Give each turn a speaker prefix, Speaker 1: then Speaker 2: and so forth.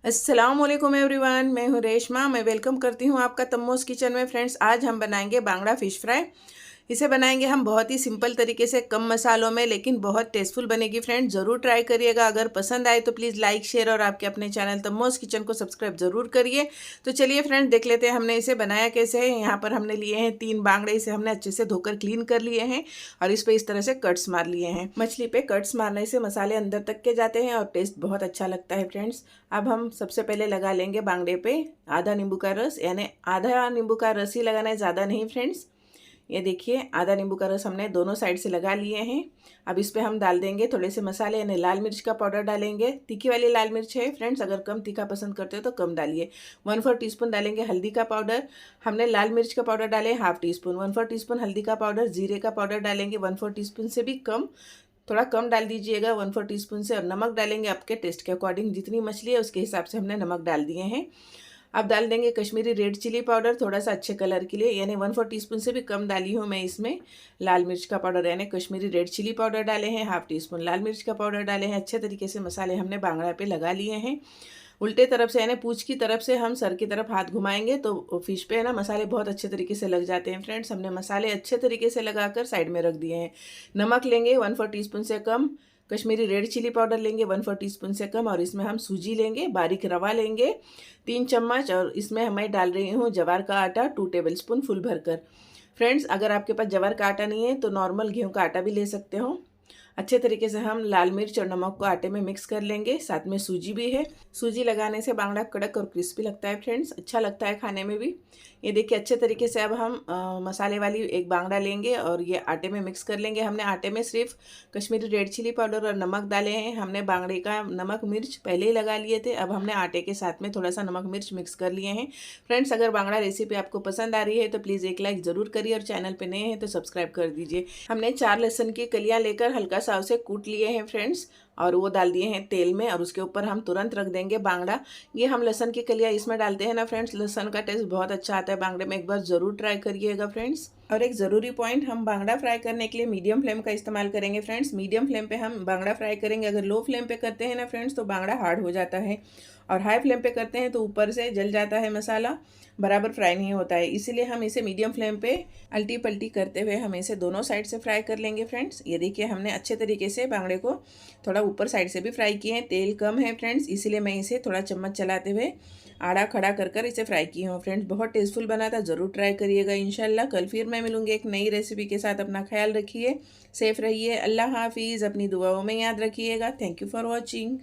Speaker 1: अस्सलामुअलैकुम एवरीवन, मैं हूँ रेशमा। मैं वेलकम करती हूँ आपका तम्मोस किचन में। फ्रेंड्स, आज हम बनाएंगे बांगड़ा फ़िश फ्राई। इसे बनाएंगे हम बहुत ही सिंपल तरीके से, कम मसालों में, लेकिन बहुत टेस्टफुल बनेगी। फ्रेंड्स, ज़रूर ट्राई करिएगा। अगर पसंद आए तो प्लीज़ लाइक, शेयर और आपके अपने चैनल तम्मोस किचन को सब्सक्राइब ज़रूर करिए। तो चलिए फ्रेंड्स, देख लेते हैं हमने इसे बनाया कैसे है। यहाँ पर हमने लिए हैं 3 बांगड़े। इसे हमने अच्छे से धोकर क्लीन कर लिए हैं और इस पर इस तरह से कट्स मार लिए हैं। मछली पे कट्स मारने से मसाले अंदर तक के जाते हैं और टेस्ट बहुत अच्छा लगता है। फ्रेंड्स, अब हम सबसे पहले लगा लेंगे बांगड़े पे आधा नींबू का रस, यानी आधा नींबू का रस ही लगाना है, ज़्यादा नहीं। फ्रेंड्स, ये देखिए, आधा नींबू का रस हमने दोनों साइड से लगा लिए हैं। अब इस पे हम डाल देंगे थोड़े से मसाले, यानी लाल मिर्च का पाउडर डालेंगे। तीखी वाली लाल मिर्च है फ्रेंड्स, अगर कम तीखा पसंद करते हो तो कम डालिए। 1/4 टीस्पून डालेंगे हल्दी का पाउडर। हमने लाल मिर्च का पाउडर डाले 1/2 टीस्पून। 1/4 टीस्पून हल्दी का पाउडर। जीरे का पाउडर डालेंगे 1/4 टीस्पून से भी कम, थोड़ा कम डाल दीजिएगा 1/4 टीस्पून से। और नमक डालेंगे आपके टेस्ट के अकॉर्डिंग, जितनी मछली है उसके हिसाब से हमने नमक डाल दिए हैं। अब डाल देंगे कश्मीरी रेड चिली पाउडर, थोड़ा सा अच्छे कलर के लिए, यानी 1/4 टीस्पून से भी कम डाली हूँ मैं इसमें। लाल मिर्च का पाउडर यानी कश्मीरी रेड चिली पाउडर डाले हैं। 1/2 टीस्पून लाल मिर्च का पाउडर डाले हैं। अच्छे तरीके से मसाले हमने बांगड़ा पे लगा लिए हैं। उल्टे तरफ से, यानी पूंछ की तरफ से हम सर की तरफ हाथ घुमाएंगे तो फिश पे है ना मसाले बहुत अच्छे तरीके से लग जाते हैं। फ्रेंड्स, हमने मसाले अच्छे तरीके से लगाकर साइड में रख दिए हैं। नमक लेंगे 1/4 टीस्पून से कम। कश्मीरी रेड चिली पाउडर लेंगे 1/4 टीस्पून से कम। और इसमें हम सूजी लेंगे, बारीक रवा लेंगे 3 चम्मच। और इसमें मैं डाल रही हूँ जवार का आटा 2 टेबलस्पून फुल भरकर। फ्रेंड्स, अगर आपके पास जवार का आटा नहीं है तो नॉर्मल गेहूं का आटा भी ले सकते हो। अच्छे तरीके से हम लाल मिर्च और नमक को आटे में मिक्स कर लेंगे। साथ में सूजी भी है। सूजी लगाने से बांगड़ा कड़क और क्रिस्पी लगता है फ्रेंड्स, अच्छा लगता है खाने में भी। ये देखिए, अच्छे तरीके से अब हम मसाले वाली एक बांगड़ा लेंगे और ये आटे में मिक्स कर लेंगे। हमने आटे में सिर्फ कश्मीरी रेड चिली पाउडर और नमक डाले हैं। हमने बांगड़े का नमक मिर्च पहले ही लगा लिए थे। अब हमने आटे के साथ में थोड़ा सा नमक मिर्च मिक्स कर लिए हैं। फ्रेंड्स, अगर बांगड़ा रेसिपी आपको पसंद आ रही है तो प्लीज़ एक लाइक ज़रूर करिए और चैनल पर नए हैं तो सब्सक्राइब कर दीजिए। हमने 4 लहसुन की कलियाँ लेकर हल्का सा उसे कूट लिए हैं फ्रेंड्स, और वो डाल दिए हैं तेल में। और उसके ऊपर हम तुरंत रख देंगे बांगड़ा। ये हम लहसुन की कलियाँ इसमें डालते हैं ना फ्रेंड्स, लहसुन का टेस्ट बहुत अच्छा आता है बांगड़े में। एक बार ज़रूर ट्राई करिएगा फ्रेंड्स। और एक ज़रूरी पॉइंट, हम बांगड़ा फ्राई करने के लिए मीडियम फ्लेम का इस्तेमाल करेंगे फ्रेंड्स। मीडियम फ्लेम पे हम बांगड़ा फ्राई करेंगे। अगर लो फ्लेम पे करते हैं ना फ्रेंड्स तो बांगड़ा हार्ड हो जाता है, और हाई फ्लेम पे करते हैं तो ऊपर से जल जाता है, मसाला बराबर फ्राई नहीं होता है। इसीलिए हम इसे मीडियम फ्लेम पे अल्टी पल्टी करते हुए हम इसे दोनों साइड से फ्राई कर लेंगे फ्रेंड्स। ये देखिए, हमने अच्छे तरीके से बांगड़े को थोड़ा ऊपर साइड से भी फ्राई किए हैं। तेल कम है फ्रेंड्स, इसीलिए मैं इसे थोड़ा चम्मच चलाते हुए आड़ा खड़ा कर कर इसे फ्राई की हूँ फ्रेंड्स। बहुत टेस्टफुल बना था, ज़रूर ट्राई करिएगा इंशाल्लाह। कल फिर मैं मिलूँगी एक नई रेसिपी के साथ। अपना ख्याल रखिए, सेफ रहिए। अल्लाह हाफिज़। अपनी दुआओं में याद रखिएगा। Thank you for watching.